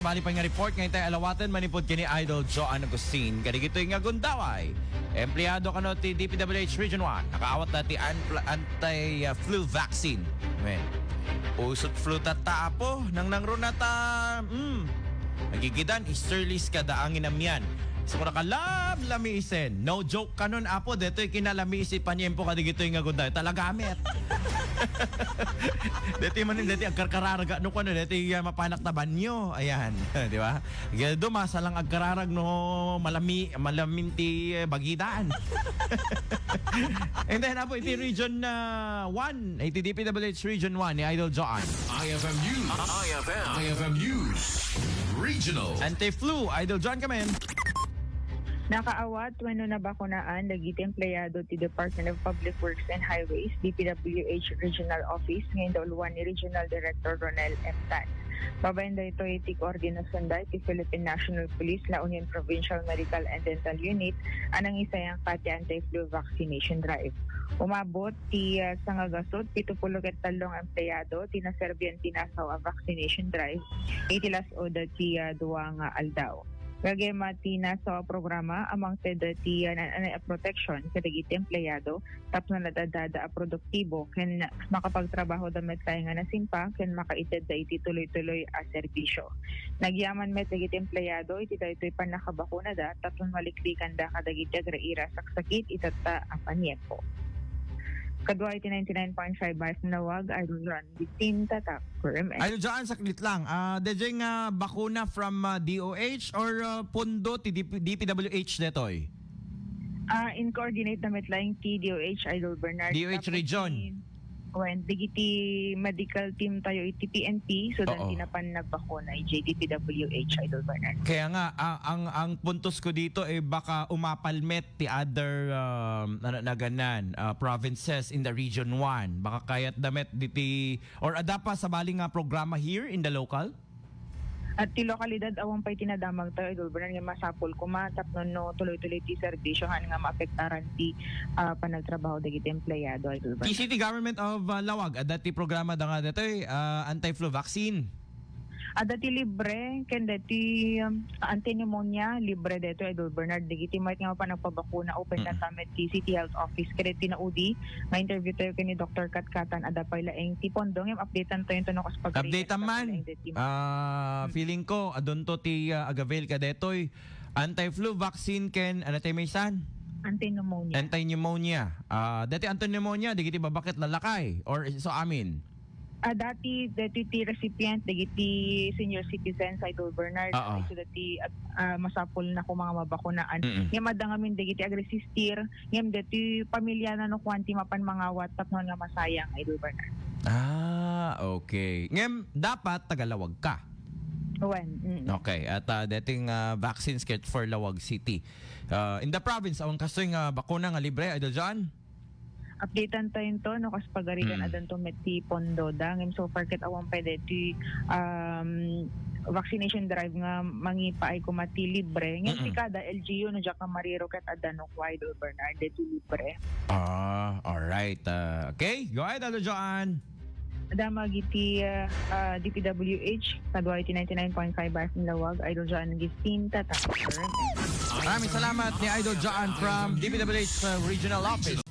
Bali pa nga report ngayon tayo alawatan manipod kini Idol Joan Agustin. Kani gito nga gundaway. Empleyado kano ti DPWH Region 1. Nakaawat dati anti-flu vaccine. Men. Usot flu tata po nang runata. Nagigidan Easterlis kada angin amyan. Sa so, nakalab lamisen. No joke kanon apo detoy kinalamisi panyempo kadi gito nga gundaway. Talagamit. Dati man dati agkarkararaga no kuno dati mapanak na banyo. Ayan, di ba? Dumasa lang agkararag no malaminti bagidaan. And then apo iti region 1, iti DPWH region 1 ni Idol Joan. IFM News Regional Anti-flu Idol Joan kami. Nakaawat wano na bakunaan dagiti empleyado ti Department of Public Works and Highways, DPWH Regional Office, ngayon dauluan ni Regional Director Ronel M. Tan. Babayan da ito iti koordinasyon da iti Philippine National Police, La Union Provincial Medical and Dental Unit, anang isayang kati anti-flu vaccination drive. Umabot ti sangagasot, 73 empleyado, tinaserbian tinasaw a vaccination drive, itilas o da ti duwang aldaw. Gagema ti nasa programa amang ti protection kadagiti empleyado tapno nadadada a produktibo ken makapagtrabaho damit tayo nga nasimpa ken makaited da iti tuloy-tuloy a serbisyo. Nagyaman met dagiti empleyado iti daytoy pan nakabakuna da tapno maliklikan da kadagiti agraira saksakit itata a panyempo. Kadwa iti 99.5 bars na nawag, Idol Joan, bitin tatak, PRMS. Idol Joan, saklit lang. Dejay nga bakuna from DOH or pundo ti DPWH detoy? In coordinate na metlaing ti DOH, Idol Bernard. DOH region. When digiti medical team tayo iti PNP, so dan tinapan nagbakuna iti DPWH, Idol Bernard. Kaya nga ang puntos ko dito baka umapalmet ti other provinces in the region 1. Baka kayat damet diti or adapa sa baling nga programa here in the local. At ti lokalidad awang pa'y tinadamag tayo, Idol Bernard, nga masapol kumatap no tuloy-tuloy ti serbisyo nga maapektaran ti panagtrabaho dagiti empleyado, Idol Bernard. City Government of Lawag, dati programa da nga dito anti-flu vaccine. Dati libre, ken dati anti-pneumonia, libre dito, Idol Bernard. Digiti might nga pa nagpabakuna, open na tamet ti City Health Office. Kaya tinaudi, ma-interview tayo kini Dr. Katkatan, adapay laeng ti Pondong, yung updatean tayo ito no kaspagari. Update man. Feeling ko, adon to ti agavel ka detoy. Anti-flu vaccine ken, ano tayo may san? Anti-pneumonia. Anti-pneumonia. Dati anti-pneumonia, digiti babakit lalakay? Or so amin? Dati ti recipient, dagiti senior citizens, Idol Bernard, so dati masapol na ko mga mabakunaan. Yung madangamin dagiti agresistir, yung dati pamilya na no kwanti mapan mga watap no nga masayang, Idol Bernard. Okay. Ngayon, dapat tagalawag ka. Okay. At dating vaccines kit for Lawag City. In the province, ang kasoy nga bakuna nga libre, Idol John? Updatean tayo to no kas pagarigan adan to met ti pondo da ngem so far ket awang pwede ti vaccination drive nga mangipaay ko mati libre ngem ti kada LGU no jaka mariro ket adan no Idol Bernard ti libre. All right. Okay, go ahead, Idol Joan. Damag iti DPWH kadwa iti 99.5 bars ng Lawag, Idol Joan Agustin tatak. Maraming salamat ni Idol Joan from DPWH Regional Office.